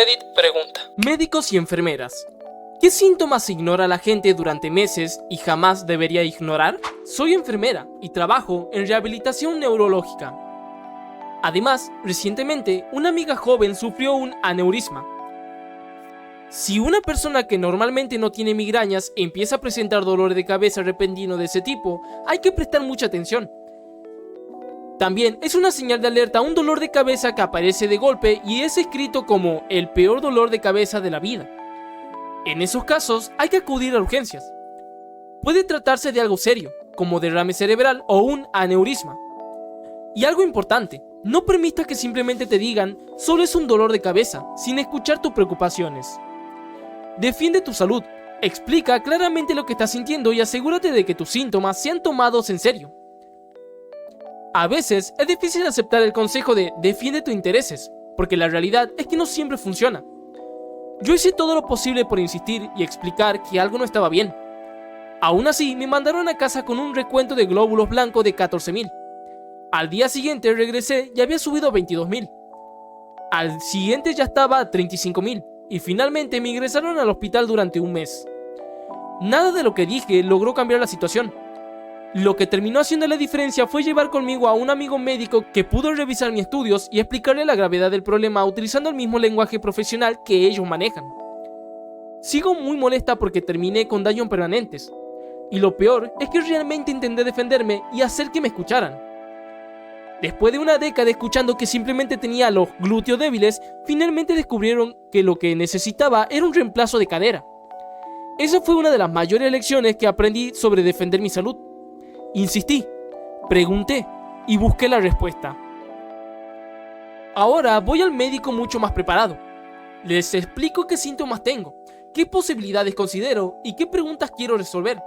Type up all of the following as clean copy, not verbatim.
Reddit pregunta: médicos y enfermeras, ¿qué síntomas ignora la gente durante meses y jamás debería ignorar? Soy enfermera y trabajo en rehabilitación neurológica. Además, recientemente, una amiga joven sufrió un aneurisma. Si una persona que normalmente no tiene migrañas empieza a presentar dolor de cabeza repentino de ese tipo, hay que prestar mucha atención. También es una señal de alerta un dolor de cabeza que aparece de golpe y es escrito como el peor dolor de cabeza de la vida. En esos casos hay que acudir a urgencias. Puede tratarse de algo serio, como derrame cerebral o un aneurisma. Y algo importante, no permitas que simplemente te digan solo es un dolor de cabeza, sin escuchar tus preocupaciones. Defiende tu salud, explica claramente lo que estás sintiendo y asegúrate de que tus síntomas sean tomados en serio. A veces es difícil aceptar el consejo de defiende tus intereses, porque la realidad es que no siempre funciona. Yo hice todo lo posible por insistir y explicar que algo no estaba bien. Aún así, me mandaron a casa con un recuento de glóbulos blancos de 14.000. Al día siguiente regresé y había subido a 22.000. Al siguiente ya estaba a 35.000 y finalmente me ingresaron al hospital durante un mes. Nada de lo que dije logró cambiar la situación. Lo que terminó haciendo la diferencia fue llevar conmigo a un amigo médico que pudo revisar mis estudios y explicarle la gravedad del problema utilizando el mismo lenguaje profesional que ellos manejan. Sigo muy molesta porque terminé con daños permanentes. Y lo peor es que realmente intenté defenderme y hacer que me escucharan. Después de una década escuchando que simplemente tenía los glúteos débiles, finalmente descubrieron que lo que necesitaba era un reemplazo de cadera. Esa fue una de las mayores lecciones que aprendí sobre defender mi salud. Insistí, pregunté y busqué la respuesta. Ahora voy al médico mucho más preparado. Les explico qué síntomas tengo, qué posibilidades considero y qué preguntas quiero resolver.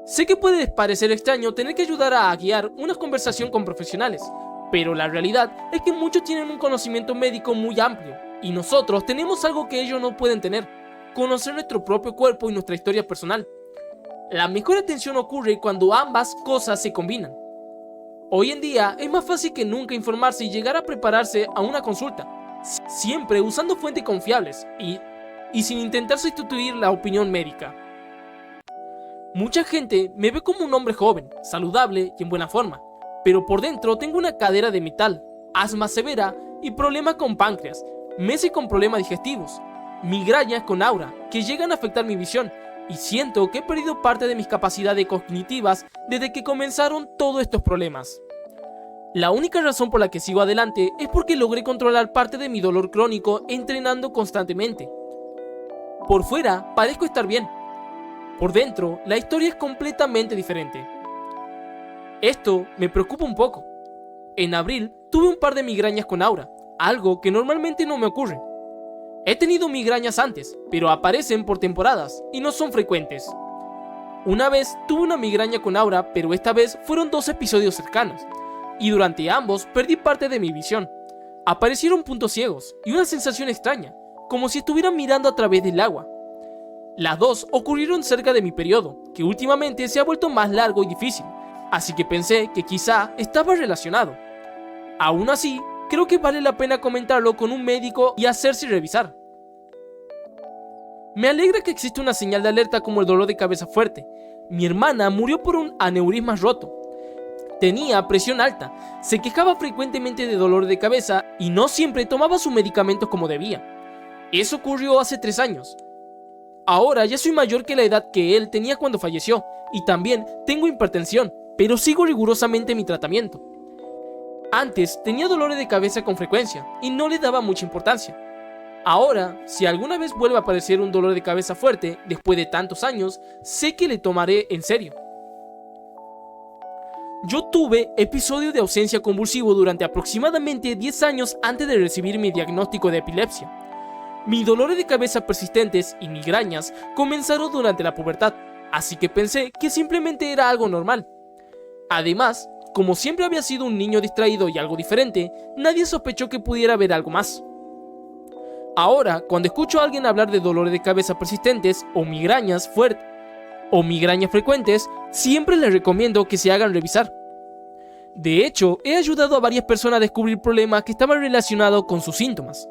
Sé que puede parecer extraño tener que ayudar a guiar una conversación con profesionales, pero la realidad es que muchos tienen un conocimiento médico muy amplio y nosotros tenemos algo que ellos no pueden tener: conocer nuestro propio cuerpo y nuestra historia personal. La mejor atención ocurre cuando ambas cosas se combinan. Hoy en día es más fácil que nunca informarse y llegar a prepararse a una consulta, siempre usando fuentes confiables y sin intentar sustituir la opinión médica. Mucha gente me ve como un hombre joven, saludable y en buena forma, pero por dentro tengo una cadera de metal, asma severa y problemas con páncreas, meses con problemas digestivos, migrañas con aura que llegan a afectar mi visión. Y siento que he perdido parte de mis capacidades cognitivas desde que comenzaron todos estos problemas. La única razón por la que sigo adelante es porque logré controlar parte de mi dolor crónico entrenando constantemente. Por fuera parezco estar bien. Por dentro la historia es completamente diferente. Esto me preocupa un poco. En abril tuve un par de migrañas con aura, algo que normalmente no me ocurre. He tenido migrañas antes, pero aparecen por temporadas y no son frecuentes. Una vez tuve una migraña con aura, pero esta vez fueron 2 episodios cercanos, y durante ambos perdí parte de mi visión. Aparecieron puntos ciegos y una sensación extraña, como si estuviera mirando a través del agua. Las dos ocurrieron cerca de mi periodo, que últimamente se ha vuelto más largo y difícil, así que pensé que quizá estaba relacionado. Aún así, creo que vale la pena comentarlo con un médico y hacerse revisar. Me alegra que existe una señal de alerta como el dolor de cabeza fuerte. Mi hermana murió por un aneurisma roto. Tenía presión alta, se quejaba frecuentemente de dolor de cabeza y no siempre tomaba sus medicamentos como debía. Eso ocurrió hace 3 años. Ahora ya soy mayor que la edad que él tenía cuando falleció y también tengo hipertensión, pero sigo rigurosamente mi tratamiento. Antes tenía dolores de cabeza con frecuencia y no le daba mucha importancia. Ahora, si alguna vez vuelve a aparecer un dolor de cabeza fuerte después de tantos años, sé que le tomaré en serio. Yo tuve episodios de ausencia convulsivo durante aproximadamente 10 años antes de recibir mi diagnóstico de epilepsia. Mis dolores de cabeza persistentes y migrañas comenzaron durante la pubertad, así que pensé que simplemente era algo normal. Además, como siempre había sido un niño distraído y algo diferente, nadie sospechó que pudiera haber algo más. Ahora, cuando escucho a alguien hablar de dolores de cabeza persistentes o migrañas frecuentes, siempre les recomiendo que se hagan revisar. De hecho, he ayudado a varias personas a descubrir problemas que estaban relacionados con sus síntomas.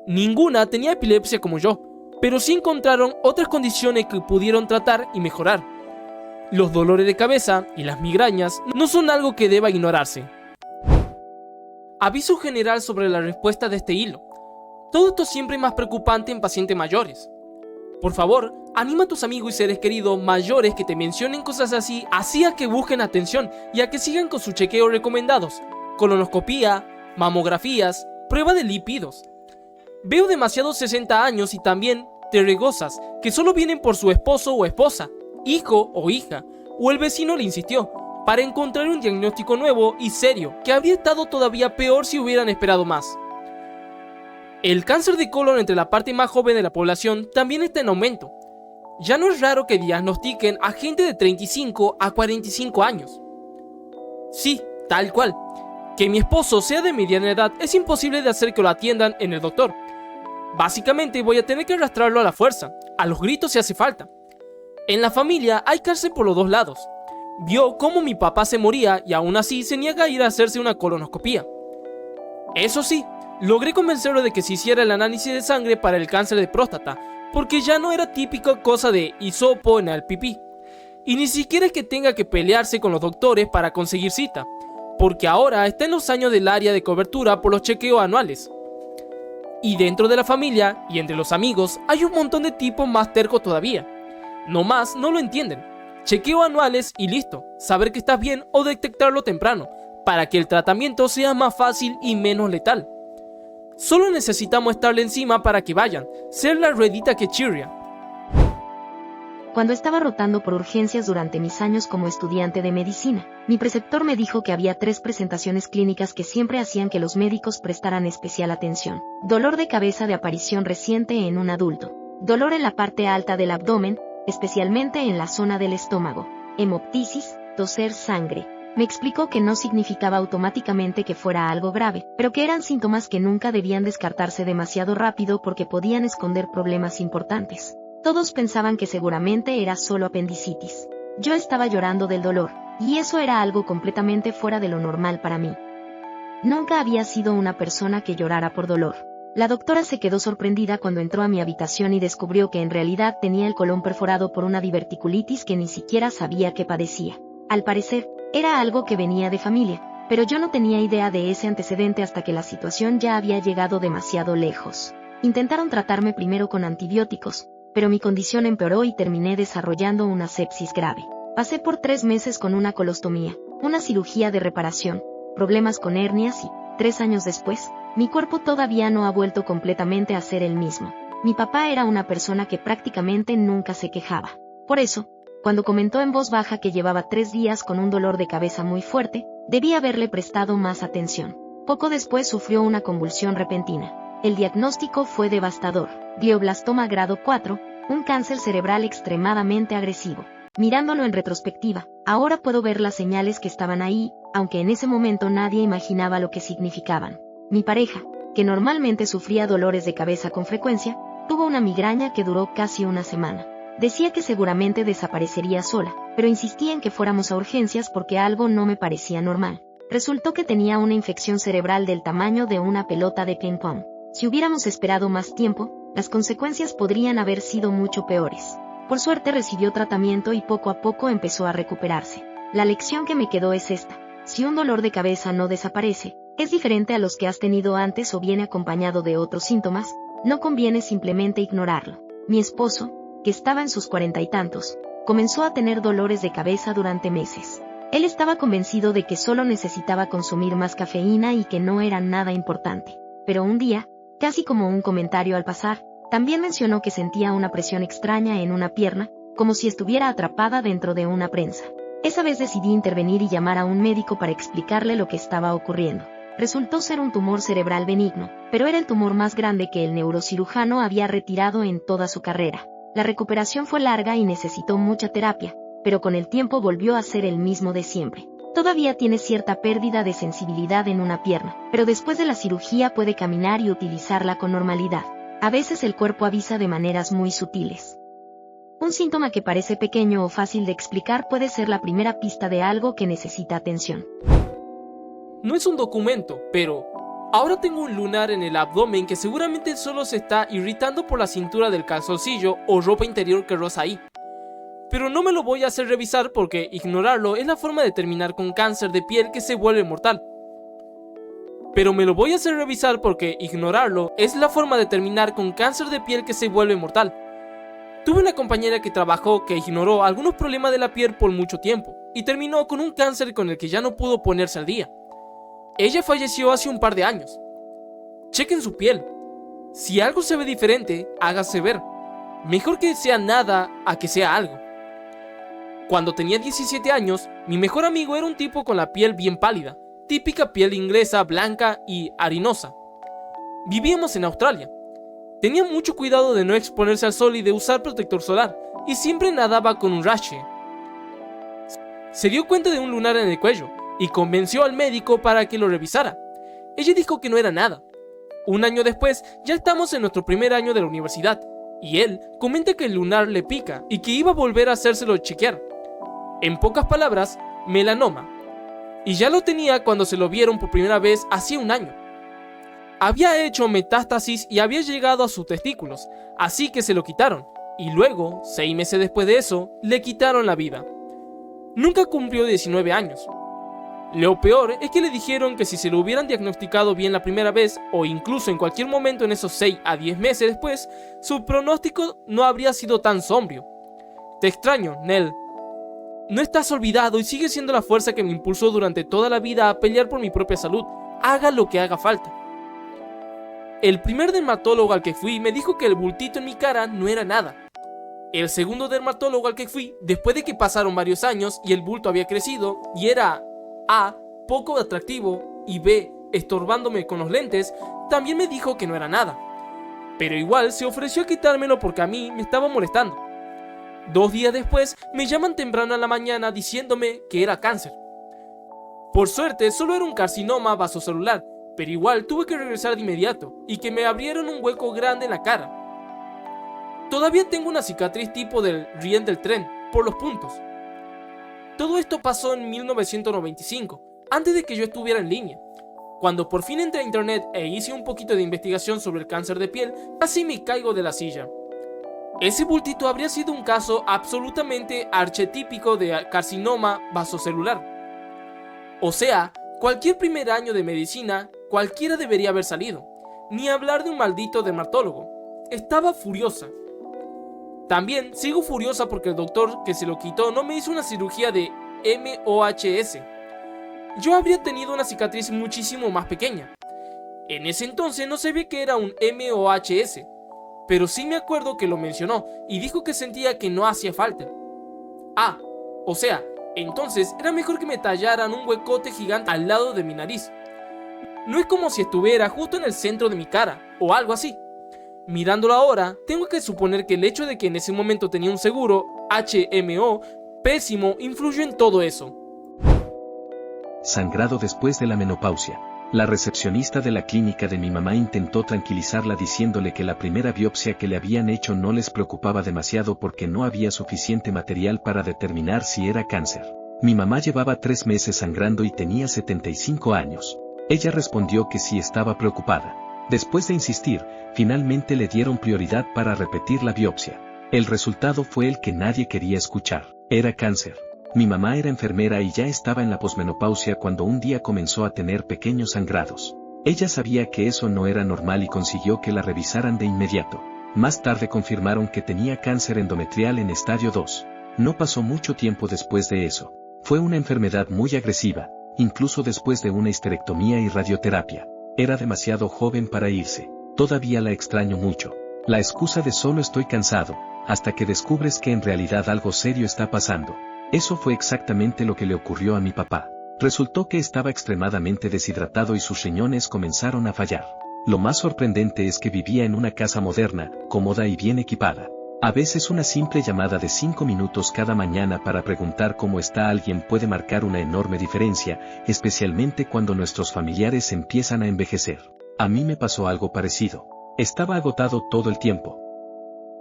Ninguna tenía epilepsia como yo, pero sí encontraron otras condiciones que pudieron tratar y mejorar. Los dolores de cabeza y las migrañas no son algo que deba ignorarse. Aviso general sobre la respuesta de este hilo. Todo esto siempre es más preocupante en pacientes mayores. Por favor, anima a tus amigos y seres queridos mayores que te mencionen cosas así a que busquen atención y a que sigan con sus chequeos recomendados, colonoscopía, mamografías, prueba de lípidos. Veo demasiados 60 años y también terregosas que solo vienen por su esposo o esposa, hijo o hija, o el vecino le insistió, para encontrar un diagnóstico nuevo y serio que habría estado todavía peor si hubieran esperado más. El cáncer de colon entre la parte más joven de la población también está en aumento. Ya no es raro que diagnostiquen a gente de 35 a 45 años. Sí, tal cual. Que mi esposo sea de mediana edad es imposible de hacer que lo atiendan en el doctor. Básicamente voy a tener que arrastrarlo a la fuerza, a los gritos si hace falta. En la familia hay cárcel por los dos lados. Vio cómo mi papá se moría y aún así se niega a ir a hacerse una colonoscopía. Eso sí, logré convencerlo de que se hiciera el análisis de sangre para el cáncer de próstata, porque ya no era típica cosa de hisopo en el pipí. Y ni siquiera es que tenga que pelearse con los doctores para conseguir cita, porque ahora está en los años del área de cobertura por los chequeos anuales. Y dentro de la familia y entre los amigos hay un montón de tipos más tercos todavía. Nomás no lo entienden. Chequeo anuales y listo, saber que estás bien o detectarlo temprano, para que el tratamiento sea más fácil y menos letal. Solo necesitamos estarle encima para que vayan, ser la ruedita que chirria. Cuando estaba rotando por urgencias durante mis años como estudiante de medicina, mi preceptor me dijo que había 3 presentaciones clínicas que siempre hacían que los médicos prestaran especial atención. Dolor de cabeza de aparición reciente en un adulto. Dolor en la parte alta del abdomen, especialmente en la zona del estómago. Hemoptisis, toser sangre. Me explicó que no significaba automáticamente que fuera algo grave, pero que eran síntomas que nunca debían descartarse demasiado rápido porque podían esconder problemas importantes. Todos pensaban que seguramente era solo apendicitis. Yo estaba llorando del dolor, y eso era algo completamente fuera de lo normal para mí. Nunca había sido una persona que llorara por dolor. La doctora se quedó sorprendida cuando entró a mi habitación y descubrió que en realidad tenía el colon perforado por una diverticulitis que ni siquiera sabía que padecía. Al parecer, era algo que venía de familia, pero yo no tenía idea de ese antecedente hasta que la situación ya había llegado demasiado lejos. Intentaron tratarme primero con antibióticos, pero mi condición empeoró y terminé desarrollando una sepsis grave. Pasé por 3 meses con una colostomía, una cirugía de reparación, problemas con hernias y, 3 años después, mi cuerpo todavía no ha vuelto completamente a ser el mismo. Mi papá era una persona que prácticamente nunca se quejaba. Por eso, cuando comentó en voz baja que llevaba 3 días con un dolor de cabeza muy fuerte, debí haberle prestado más atención. Poco después sufrió una convulsión repentina. El diagnóstico fue devastador: glioblastoma grado 4, un cáncer cerebral extremadamente agresivo. Mirándolo en retrospectiva, ahora puedo ver las señales que estaban ahí, aunque en ese momento nadie imaginaba lo que significaban. Mi pareja, que normalmente sufría dolores de cabeza con frecuencia, tuvo una migraña que duró casi una semana. Decía que seguramente desaparecería sola, pero insistía en que fuéramos a urgencias porque algo no me parecía normal. Resultó que tenía una infección cerebral del tamaño de una pelota de ping-pong. Si hubiéramos esperado más tiempo, las consecuencias podrían haber sido mucho peores. Por suerte recibió tratamiento y poco a poco empezó a recuperarse. La lección que me quedó es esta: si un dolor de cabeza no desaparece, es diferente a los que has tenido antes o viene acompañado de otros síntomas, no conviene simplemente ignorarlo. Mi esposo, que estaba en sus 40 y tantos, comenzó a tener dolores de cabeza durante meses. Él estaba convencido de que solo necesitaba consumir más cafeína y que no era nada importante. Pero un día, casi como un comentario al pasar, también mencionó que sentía una presión extraña en una pierna, como si estuviera atrapada dentro de una prensa. Esa vez decidí intervenir y llamar a un médico para explicarle lo que estaba ocurriendo. Resultó ser un tumor cerebral benigno, pero era el tumor más grande que el neurocirujano había retirado en toda su carrera. La recuperación fue larga y necesitó mucha terapia, pero con el tiempo volvió a ser el mismo de siempre. Todavía tiene cierta pérdida de sensibilidad en una pierna, pero después de la cirugía puede caminar y utilizarla con normalidad. A veces el cuerpo avisa de maneras muy sutiles. Un síntoma que parece pequeño o fácil de explicar puede ser la primera pista de algo que necesita atención. No es un documento, pero Ahora tengo un lunar en el abdomen que seguramente solo se está irritando por la cintura del calzoncillo o ropa interior que roza ahí. Pero no me lo voy a hacer revisar porque ignorarlo es la forma de terminar con cáncer de piel que se vuelve mortal. Pero me lo voy a hacer revisar porque ignorarlo es la forma de terminar con cáncer de piel que se vuelve mortal. Tuve una compañera que trabajó que ignoró algunos problemas de la piel por mucho tiempo y terminó con un cáncer con el que ya no pudo ponerse al día. Ella falleció hace un par de años. Chequen su piel. Si algo se ve diferente, hágase ver. Mejor que sea nada a que sea algo. Cuando tenía 17 años, mi mejor amigo era un tipo con la piel bien pálida, típica piel inglesa blanca y harinosa. Vivíamos en Australia. Tenía mucho cuidado de no exponerse al sol y de usar protector solar, y siempre nadaba con un rash. Se dio cuenta de un lunar en el cuello y convenció al médico para que lo revisara. Ella dijo que no era nada. Un año después, ya estamos en nuestro primer año de la universidad, y él comenta que el lunar le pica y que iba a volver a hacérselo chequear. En pocas palabras, melanoma. Y ya lo tenía cuando se lo vieron por primera vez hacía un año. Había hecho metástasis y había llegado a sus testículos, así que se lo quitaron. Y luego, 6 meses después de eso, le quitaron la vida. Nunca cumplió 19 años. Lo peor es que le dijeron que si se lo hubieran diagnosticado bien la primera vez, o incluso en cualquier momento en esos 6 a 10 meses después, su pronóstico no habría sido tan sombrío. Te extraño, Nell. No estás olvidado y sigues siendo la fuerza que me impulsó durante toda la vida a pelear por mi propia salud, haga lo que haga falta. El primer dermatólogo al que fui me dijo que el bultito en mi cara no era nada. El segundo dermatólogo al que fui, después de que pasaron varios años y el bulto había crecido y era A, poco atractivo, y B, estorbándome con los lentes, también me dijo que no era nada. Pero igual se ofreció a quitármelo porque a mí me estaba molestando. 2 días después me llaman temprano a la mañana diciéndome que era cáncer. Por suerte solo era un carcinoma vasocelular, pero igual tuve que regresar de inmediato y que me abrieron un hueco grande en la cara. Todavía tengo una cicatriz tipo del riel del tren, por los puntos. Todo esto pasó en 1995, antes de que yo estuviera en línea. Cuando por fin entré a internet e hice un poquito de investigación sobre el cáncer de piel, casi me caigo de la silla. Ese bultito habría sido un caso absolutamente archetípico de carcinoma vasocelular. O sea, cualquier primer año de medicina, cualquiera debería haber salido. Ni hablar de un maldito dermatólogo. Estaba furiosa. También sigo furiosa porque el doctor que se lo quitó no me hizo una cirugía de MOHS. Yo habría tenido una cicatriz muchísimo más pequeña. En ese entonces no sabía que era un MOHS, pero sí me acuerdo que lo mencionó y dijo que sentía que no hacía falta. Ah, o sea, entonces era mejor que me tallaran un huecote gigante al lado de mi nariz. No es como si estuviera justo en el centro de mi cara, o algo así. Mirándolo ahora, tengo que suponer que el hecho de que en ese momento tenía un seguro, HMO, pésimo, influyó en todo eso. Sangrado después de la menopausia. La recepcionista de la clínica de mi mamá intentó tranquilizarla diciéndole que la primera biopsia que le habían hecho no les preocupaba demasiado porque no había suficiente material para determinar si era cáncer. Mi mamá llevaba 3 meses sangrando y tenía 75 años. Ella respondió que sí estaba preocupada. Después de insistir, finalmente le dieron prioridad para repetir la biopsia. El resultado fue el que nadie quería escuchar. Era cáncer. Mi mamá era enfermera y ya estaba en la posmenopausia cuando un día comenzó a tener pequeños sangrados. Ella sabía que eso no era normal y consiguió que la revisaran de inmediato. Más tarde confirmaron que tenía cáncer endometrial en estadio 2. No pasó mucho tiempo después de eso. Fue una enfermedad muy agresiva, incluso después de una histerectomía y radioterapia. Era demasiado joven para irse. Todavía la extraño mucho. La excusa de solo estoy cansado, hasta que descubres que en realidad algo serio está pasando. Eso fue exactamente lo que le ocurrió a mi papá. Resultó que estaba extremadamente deshidratado y sus riñones comenzaron a fallar. Lo más sorprendente es que vivía en una casa moderna, cómoda y bien equipada. A veces una simple llamada de 5 minutos cada mañana para preguntar cómo está alguien puede marcar una enorme diferencia, especialmente cuando nuestros familiares empiezan a envejecer. A mí me pasó algo parecido. Estaba agotado todo el tiempo.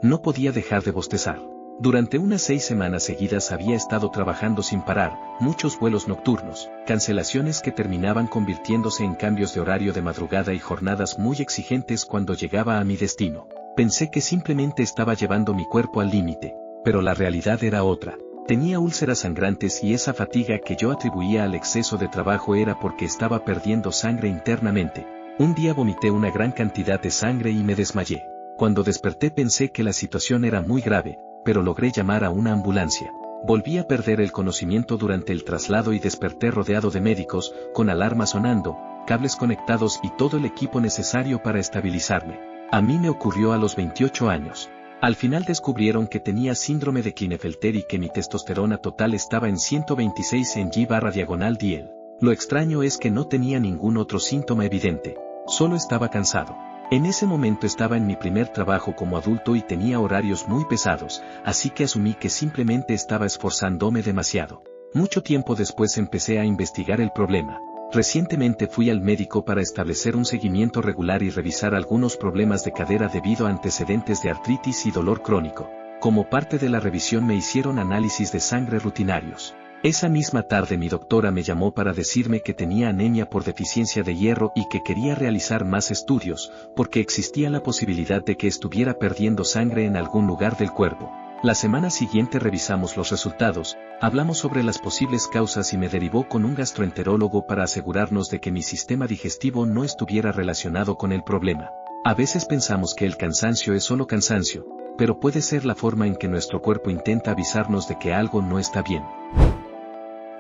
No podía dejar de bostezar. Durante unas 6 semanas seguidas había estado trabajando sin parar, muchos vuelos nocturnos, cancelaciones que terminaban convirtiéndose en cambios de horario de madrugada y jornadas muy exigentes cuando llegaba a mi destino. Pensé que simplemente estaba llevando mi cuerpo al límite, pero la realidad era otra. Tenía úlceras sangrantes y esa fatiga que yo atribuía al exceso de trabajo era porque estaba perdiendo sangre internamente. Un día vomité una gran cantidad de sangre y me desmayé. Cuando desperté pensé que la situación era muy grave, pero logré llamar a una ambulancia. Volví a perder el conocimiento durante el traslado y desperté rodeado de médicos, con alarma sonando, cables conectados y todo el equipo necesario para estabilizarme. A mí me ocurrió a los 28 años. Al final descubrieron que tenía síndrome de Klinefelter y que mi testosterona total estaba en 126 en G/diagonal-DL. Lo extraño es que no tenía ningún otro síntoma evidente. Solo estaba cansado. En ese momento estaba en mi primer trabajo como adulto y tenía horarios muy pesados, así que asumí que simplemente estaba esforzándome demasiado. Mucho tiempo después empecé a investigar el problema. Recientemente fui al médico para establecer un seguimiento regular y revisar algunos problemas de cadera debido a antecedentes de artritis y dolor crónico. Como parte de la revisión me hicieron análisis de sangre rutinarios. Esa misma tarde mi doctora me llamó para decirme que tenía anemia por deficiencia de hierro y que quería realizar más estudios, porque existía la posibilidad de que estuviera perdiendo sangre en algún lugar del cuerpo. La semana siguiente revisamos los resultados, hablamos sobre las posibles causas y me derivó con un gastroenterólogo para asegurarnos de que mi sistema digestivo no estuviera relacionado con el problema. A veces pensamos que el cansancio es solo cansancio, pero puede ser la forma en que nuestro cuerpo intenta avisarnos de que algo no está bien.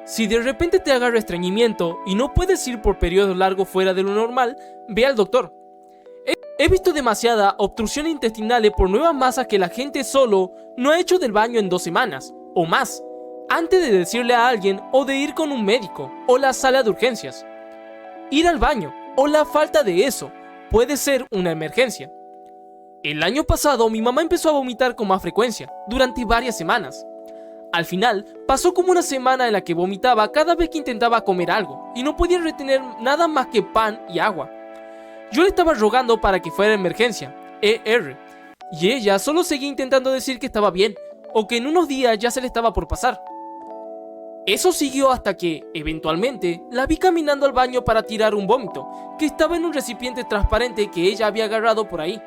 Si de repente te agarra estreñimiento y no puedes ir por periodos largos fuera de lo normal, ve al doctor. He visto demasiada obstrucción intestinal por nuevas masas que la gente solo no ha hecho del baño en 2 semanas, o más, antes de decirle a alguien o de ir con un médico, o la sala de urgencias. Ir al baño, o la falta de eso, puede ser una emergencia. El año pasado mi mamá empezó a vomitar con más frecuencia, durante varias semanas. Al final, pasó como una semana en la que vomitaba cada vez que intentaba comer algo, y no podía retener nada más que pan y agua. Yo le estaba rogando para que fuera emergencia, ER, y ella solo seguía intentando decir que estaba bien, o que en unos días ya se le estaba por pasar. Eso siguió hasta que, eventualmente, la vi caminando al baño para tirar un vómito, que estaba en un recipiente transparente que ella había agarrado por ahí.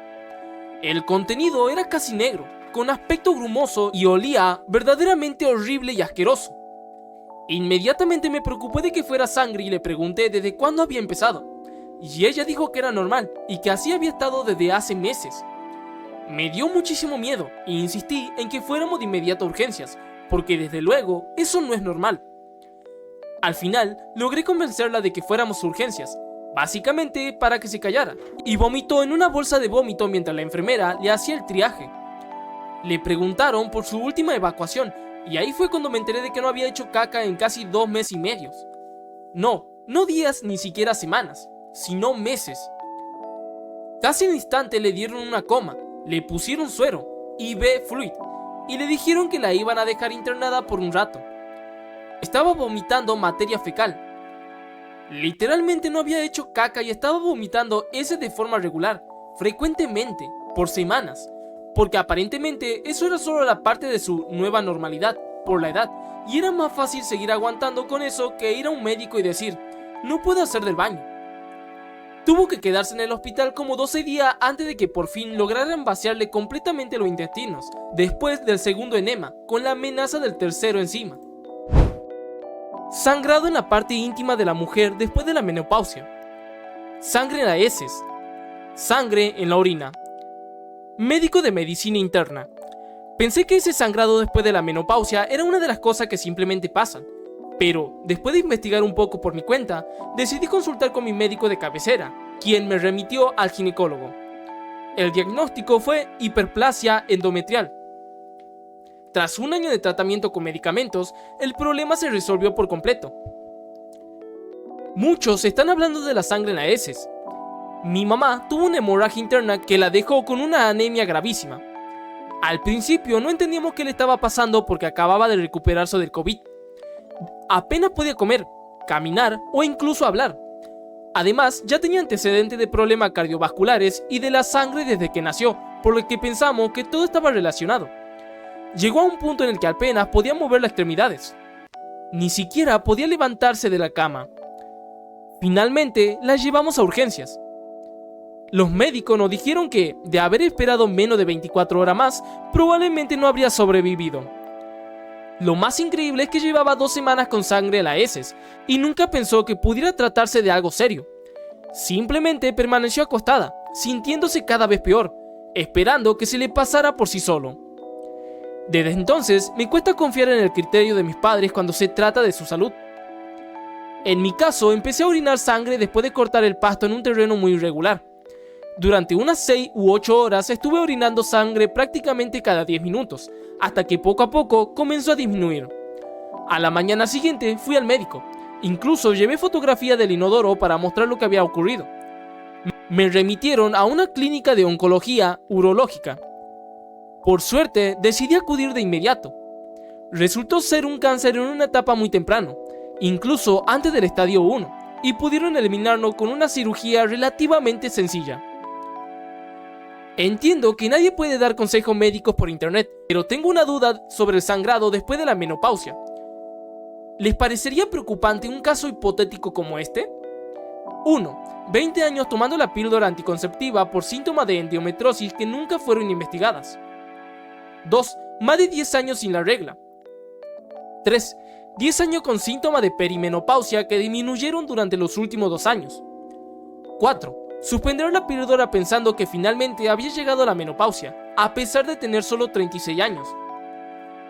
El contenido era casi negro, con aspecto grumoso y olía verdaderamente horrible y asqueroso. Inmediatamente me preocupé de que fuera sangre y le pregunté desde cuándo había empezado, y ella dijo que era normal y que así había estado desde hace meses. Me dio muchísimo miedo e insistí en que fuéramos de inmediato a urgencias, porque desde luego eso no es normal. Al final logré convencerla de que fuéramos a urgencias, básicamente para que se callara, y vomitó en una bolsa de vómito mientras la enfermera le hacía el triaje. Le preguntaron por su última evacuación, y ahí fue cuando me enteré de que no había hecho caca en casi 2 meses y medio. No días ni siquiera semanas, sino meses. Casi al instante le dieron una coma, le pusieron suero, IV fluid, y le dijeron que la iban a dejar internada por un rato. Estaba vomitando materia fecal. Literalmente no había hecho caca y estaba vomitando ese de forma regular, frecuentemente, por semanas, porque aparentemente eso era solo la parte de su nueva normalidad, por la edad, y era más fácil seguir aguantando con eso que ir a un médico y decir, no puedo hacer del baño. Tuvo que quedarse en el hospital como 12 días antes de que por fin lograran vaciarle completamente los intestinos, después del segundo enema, con la amenaza del tercero encima. Sangrado en la parte íntima de la mujer después de la menopausia. Sangre en las heces. Sangre en la orina. Médico de medicina interna. Pensé que ese sangrado después de la menopausia era una de las cosas que simplemente pasan, pero después de investigar un poco por mi cuenta, decidí consultar con mi médico de cabecera, quien me remitió al ginecólogo. El diagnóstico fue hiperplasia endometrial. Tras un año de tratamiento con medicamentos, el problema se resolvió por completo. Muchos están hablando de la sangre en las heces. Mi mamá tuvo una hemorragia interna que la dejó con una anemia gravísima. Al principio no entendíamos qué le estaba pasando porque acababa de recuperarse del COVID. Apenas podía comer, caminar o incluso hablar. Además, ya tenía antecedentes de problemas cardiovasculares y de la sangre desde que nació, por lo que pensamos que todo estaba relacionado. llegó a un punto en el que apenas podía mover las extremidades. Ni siquiera podía levantarse de la cama. Finalmente, la llevamos a urgencias. Los médicos nos dijeron que, de haber esperado menos de 24 horas más, probablemente no habría sobrevivido. Lo más increíble es que llevaba 2 semanas con sangre en las heces y nunca pensó que pudiera tratarse de algo serio. Simplemente permaneció acostada, sintiéndose cada vez peor, esperando que se le pasara por sí solo. Desde entonces me cuesta confiar en el criterio de mis padres cuando se trata de su salud. En mi caso, empecé a orinar sangre después de cortar el pasto en un terreno muy irregular. Durante unas 6 u 8 horas estuve orinando sangre prácticamente cada 10 minutos, hasta que poco a poco comenzó a disminuir. A la mañana siguiente fui al médico, incluso llevé fotografía del inodoro para mostrar lo que había ocurrido. Me remitieron a una clínica de oncología urológica. Por suerte decidí acudir de inmediato. Resultó ser un cáncer en una etapa muy temprana, incluso antes del estadio 1, y pudieron eliminarlo con una cirugía relativamente sencilla. Entiendo que nadie puede dar consejos médicos por internet, pero tengo una duda sobre el sangrado después de la menopausia. ¿Les parecería preocupante un caso hipotético como este? 1. 20 años tomando la píldora anticonceptiva por síntomas de endometriosis que nunca fueron investigadas. 2. Más de 10 años sin la regla. 3. 10 años con síntomas de perimenopausia que disminuyeron durante los últimos 2 años. 4. Suspender la píldora pensando que finalmente había llegado a la menopausia, a pesar de tener solo 36 años.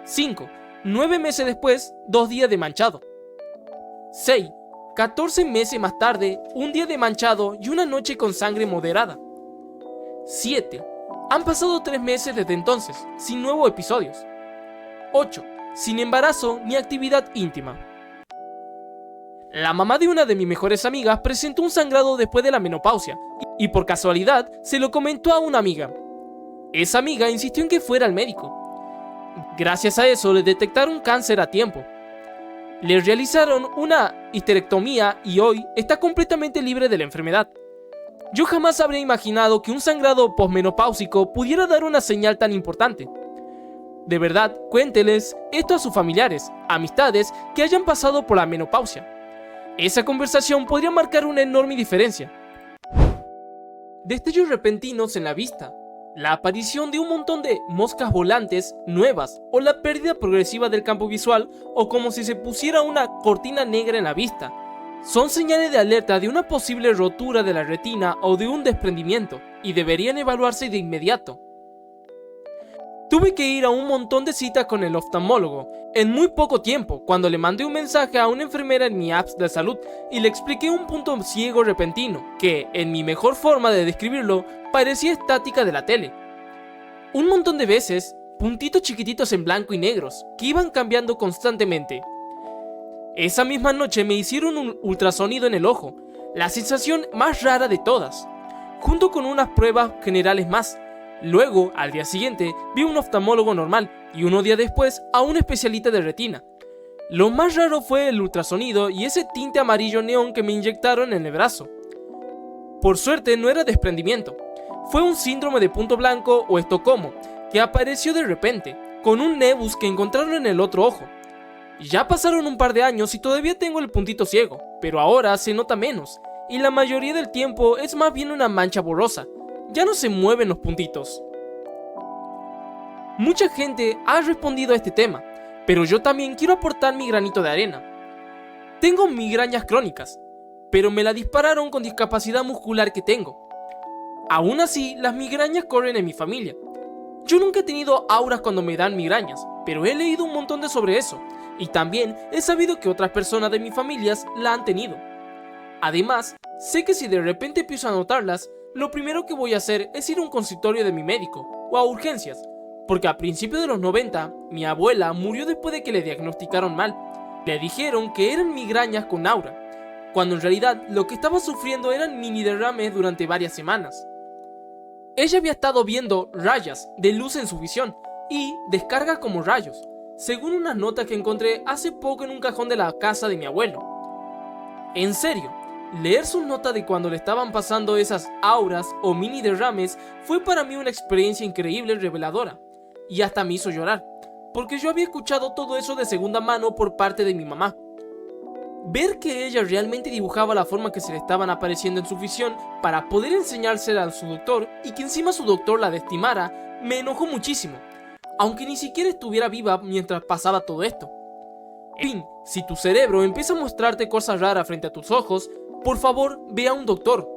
5. 9 meses después, 2 días de manchado. 6. 14 meses más tarde, un día de manchado y una noche con sangre moderada. 7. Han pasado 3 meses desde entonces, sin nuevos episodios. 8. Sin embarazo ni actividad íntima. La mamá de una de mis mejores amigas presentó un sangrado después de la menopausia y por casualidad se lo comentó a una amiga. Esa amiga insistió en que fuera al médico. Gracias a eso le detectaron cáncer a tiempo. Le realizaron una histerectomía y hoy está completamente libre de la enfermedad. Yo jamás habría imaginado que un sangrado posmenopáusico pudiera dar una señal tan importante. De verdad, cuénteles esto a sus familiares, amistades que hayan pasado por la menopausia. Esa conversación podría marcar una enorme diferencia. Destellos repentinos en la vista, la aparición de un montón de moscas volantes nuevas o la pérdida progresiva del campo visual o como si se pusiera una cortina negra en la vista, son señales de alerta de una posible rotura de la retina o de un desprendimiento y deberían evaluarse de inmediato. Tuve que ir a un montón de citas con el oftalmólogo en muy poco tiempo cuando le mandé un mensaje a una enfermera en mi app de salud y le expliqué un punto ciego repentino que, en mi mejor forma de describirlo, parecía estática de la tele. Un montón de veces, puntitos chiquititos en blanco y negros que iban cambiando constantemente. Esa misma noche me hicieron un ultrasonido en el ojo, la sensación más rara de todas, junto con unas pruebas generales más. Luego, al día siguiente, vi a un oftalmólogo normal y unos días después a un especialista de retina. Lo más raro fue el ultrasonido y ese tinte amarillo neón que me inyectaron en el brazo. Por suerte no era desprendimiento, fue un síndrome de punto blanco o Estocolmo que apareció de repente, con un nebus que encontraron en el otro ojo. Ya pasaron un par de años y todavía tengo el puntito ciego, pero ahora se nota menos, y la mayoría del tiempo es más bien una mancha borrosa. Ya no se mueven los puntitos. Mucha gente ha respondido a este tema, pero yo también quiero aportar mi granito de arena. Tengo migrañas crónicas, pero me la dispararon con discapacidad muscular que tengo. Aún así, las migrañas corren en mi familia. Yo nunca he tenido auras cuando me dan migrañas, pero he leído un montón de sobre eso, y también he sabido que otras personas de mi familia la han tenido. Además, sé que si de repente empiezo a notarlas, lo primero que voy a hacer es ir a un consultorio de mi médico o a urgencias, porque a principios de los 90 mi abuela murió después de que le diagnosticaron mal. Le dijeron que eran migrañas con aura, cuando en realidad lo que estaba sufriendo eran mini derrames durante varias semanas. Ella había estado viendo rayas de luz en su visión y descargas como rayos, según unas notas que encontré hace poco en un cajón de la casa de mi abuelo. En serio, leer sus notas de cuando le estaban pasando esas auras o mini derrames fue para mí una experiencia increíble y reveladora, y hasta me hizo llorar, porque yo había escuchado todo eso de segunda mano por parte de mi mamá. Ver que ella realmente dibujaba la forma que se le estaban apareciendo en su visión para poder enseñársela a su doctor y que encima su doctor la desestimara, me enojó muchísimo, aunque ni siquiera estuviera viva mientras pasaba todo esto. En fin, si tu cerebro empieza a mostrarte cosas raras frente a tus ojos, por favor, ve a un doctor.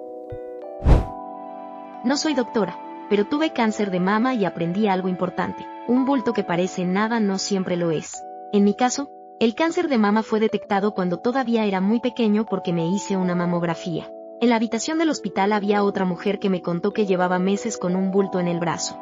No soy doctora, pero tuve cáncer de mama y aprendí algo importante. Un bulto que parece nada no siempre lo es. En mi caso, el cáncer de mama fue detectado cuando todavía era muy pequeño porque me hice una mamografía. En la habitación del hospital había otra mujer que me contó que llevaba meses con un bulto en el brazo.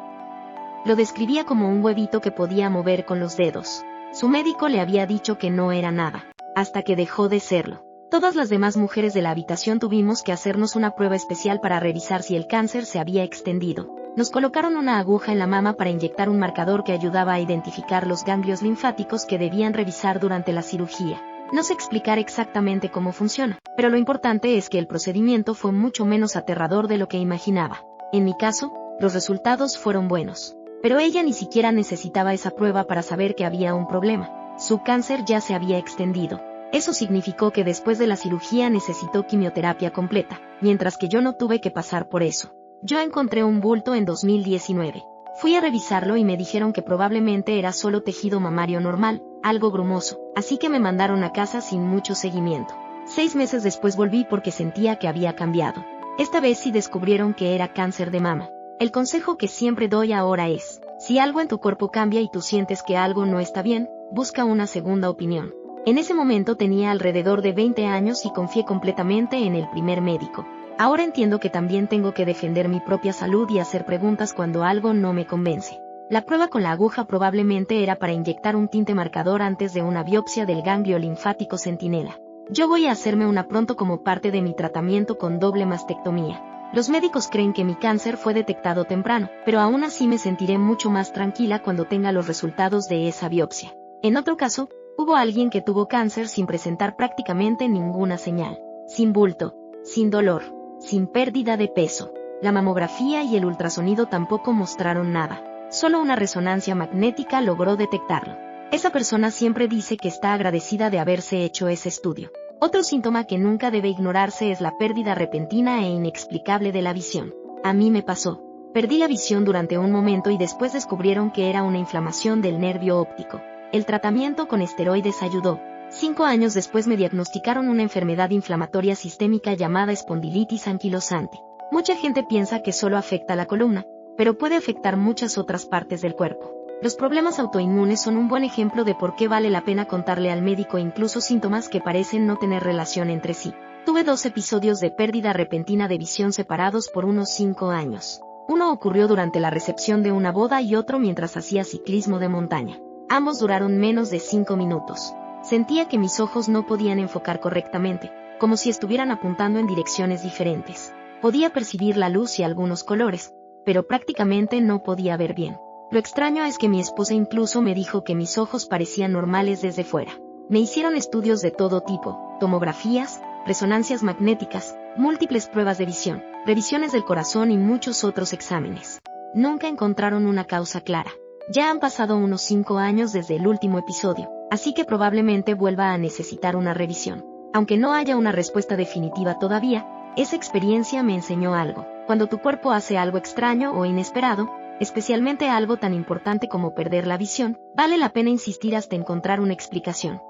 Lo describía como un huevito que podía mover con los dedos. Su médico le había dicho que no era nada, hasta que dejó de serlo. Todas las demás mujeres de la habitación tuvimos que hacernos una prueba especial para revisar si el cáncer se había extendido. Nos colocaron una aguja en la mama para inyectar un marcador que ayudaba a identificar los ganglios linfáticos que debían revisar durante la cirugía. No sé explicar exactamente cómo funciona, pero lo importante es que el procedimiento fue mucho menos aterrador de lo que imaginaba. En mi caso, los resultados fueron buenos. Pero ella ni siquiera necesitaba esa prueba para saber que había un problema. Su cáncer ya se había extendido. Eso significó que después de la cirugía necesitó quimioterapia completa, mientras que yo no tuve que pasar por eso. Yo encontré un bulto en 2019. Fui a revisarlo y me dijeron que probablemente era solo tejido mamario normal, algo grumoso, así que me mandaron a casa sin mucho seguimiento. 6 meses después volví porque sentía que había cambiado. Esta vez sí descubrieron que era cáncer de mama. El consejo que siempre doy ahora es, si algo en tu cuerpo cambia y tú sientes que algo no está bien, busca una segunda opinión. En ese momento tenía alrededor de 20 años y confié completamente en el primer médico. Ahora entiendo que también tengo que defender mi propia salud y hacer preguntas cuando algo no me convence. La prueba con la aguja probablemente era para inyectar un tinte marcador antes de una biopsia del ganglio linfático centinela. Yo voy a hacerme una pronto como parte de mi tratamiento con doble mastectomía. Los médicos creen que mi cáncer fue detectado temprano, pero aún así me sentiré mucho más tranquila cuando tenga los resultados de esa biopsia. En otro caso, hubo alguien que tuvo cáncer sin presentar prácticamente ninguna señal, sin bulto, sin dolor, sin pérdida de peso. La mamografía y el ultrasonido tampoco mostraron nada. Solo una resonancia magnética logró detectarlo. Esa persona siempre dice que está agradecida de haberse hecho ese estudio. Otro síntoma que nunca debe ignorarse es la pérdida repentina e inexplicable de la visión. A mí me pasó. Perdí la visión durante un momento y después descubrieron que era una inflamación del nervio óptico. El tratamiento con esteroides ayudó. 5 años después me diagnosticaron una enfermedad inflamatoria sistémica llamada espondilitis anquilosante. Mucha gente piensa que solo afecta a la columna, pero puede afectar muchas otras partes del cuerpo. Los problemas autoinmunes son un buen ejemplo de por qué vale la pena contarle al médico incluso síntomas que parecen no tener relación entre sí. Tuve 2 episodios de pérdida repentina de visión separados por unos 5 años. Uno ocurrió durante la recepción de una boda y otro mientras hacía ciclismo de montaña. Ambos duraron menos de 5 minutos. Sentía que mis ojos no podían enfocar correctamente, como si estuvieran apuntando en direcciones diferentes. Podía percibir la luz y algunos colores, pero prácticamente no podía ver bien. Lo extraño es que mi esposa incluso me dijo que mis ojos parecían normales desde fuera. Me hicieron estudios de todo tipo, tomografías, resonancias magnéticas, múltiples pruebas de visión, revisiones del corazón y muchos otros exámenes. Nunca encontraron una causa clara. Ya han pasado unos 5 años desde el último episodio, así que probablemente vuelva a necesitar una revisión. Aunque no haya una respuesta definitiva todavía, esa experiencia me enseñó algo. Cuando tu cuerpo hace algo extraño o inesperado, especialmente algo tan importante como perder la visión, vale la pena insistir hasta encontrar una explicación.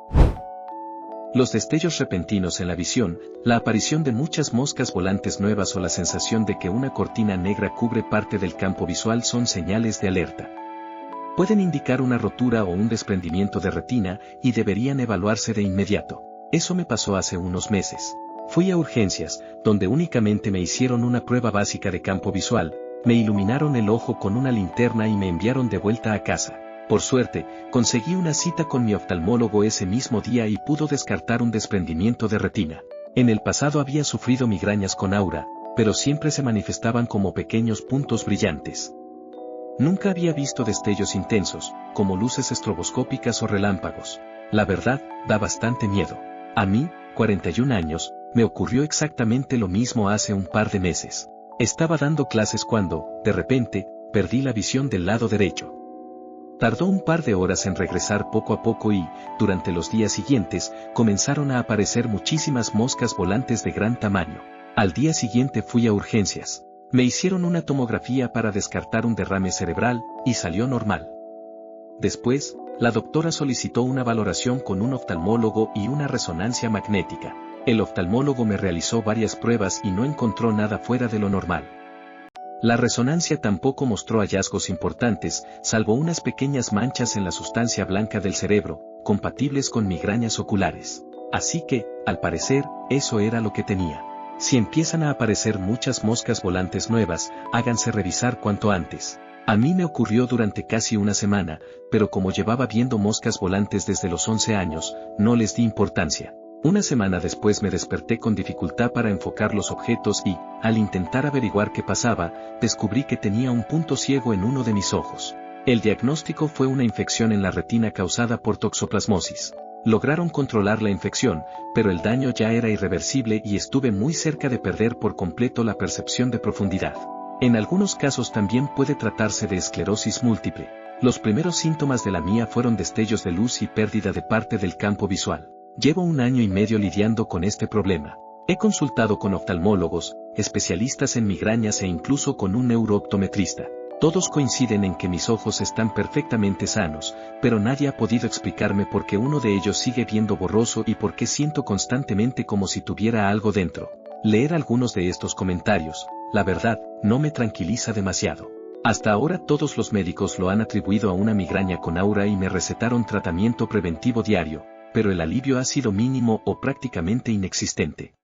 Los destellos repentinos en la visión, la aparición de muchas moscas volantes nuevas o la sensación de que una cortina negra cubre parte del campo visual son señales de alerta. Pueden indicar una rotura o un desprendimiento de retina y deberían evaluarse de inmediato. Eso me pasó hace unos meses. Fui a urgencias, donde únicamente me hicieron una prueba básica de campo visual, me iluminaron el ojo con una linterna y me enviaron de vuelta a casa. Por suerte, conseguí una cita con mi oftalmólogo ese mismo día y pudo descartar un desprendimiento de retina. En el pasado había sufrido migrañas con aura, pero siempre se manifestaban como pequeños puntos brillantes. Nunca había visto destellos intensos, como luces estroboscópicas o relámpagos. La verdad, da bastante miedo. A mí, 41 años, me ocurrió exactamente lo mismo hace un par de meses. Estaba dando clases cuando, de repente, perdí la visión del lado derecho. Tardó un par de horas en regresar poco a poco y, durante los días siguientes, comenzaron a aparecer muchísimas moscas volantes de gran tamaño. Al día siguiente fui a urgencias. Me hicieron una tomografía para descartar un derrame cerebral, y salió normal. Después, la doctora solicitó una valoración con un oftalmólogo y una resonancia magnética. El oftalmólogo me realizó varias pruebas y no encontró nada fuera de lo normal. La resonancia tampoco mostró hallazgos importantes, salvo unas pequeñas manchas en la sustancia blanca del cerebro, compatibles con migrañas oculares. Así que, al parecer, eso era lo que tenía. Si empiezan a aparecer muchas moscas volantes nuevas, háganse revisar cuanto antes. A mí me ocurrió durante casi una semana, pero como llevaba viendo moscas volantes desde los 11 años, no les di importancia. Una semana después me desperté con dificultad para enfocar los objetos y, al intentar averiguar qué pasaba, descubrí que tenía un punto ciego en uno de mis ojos. El diagnóstico fue una infección en la retina causada por toxoplasmosis. Lograron controlar la infección, pero el daño ya era irreversible y estuve muy cerca de perder por completo la percepción de profundidad. En algunos casos también puede tratarse de esclerosis múltiple. Los primeros síntomas de la mía fueron destellos de luz y pérdida de parte del campo visual. Llevo 1 año y medio lidiando con este problema. He consultado con oftalmólogos, especialistas en migrañas e incluso con un neurooptometrista. Todos coinciden en que mis ojos están perfectamente sanos, pero nadie ha podido explicarme por qué uno de ellos sigue viendo borroso y por qué siento constantemente como si tuviera algo dentro. Leer algunos de estos comentarios, la verdad, no me tranquiliza demasiado. Hasta ahora todos los médicos lo han atribuido a una migraña con aura y me recetaron tratamiento preventivo diario, pero el alivio ha sido mínimo o prácticamente inexistente.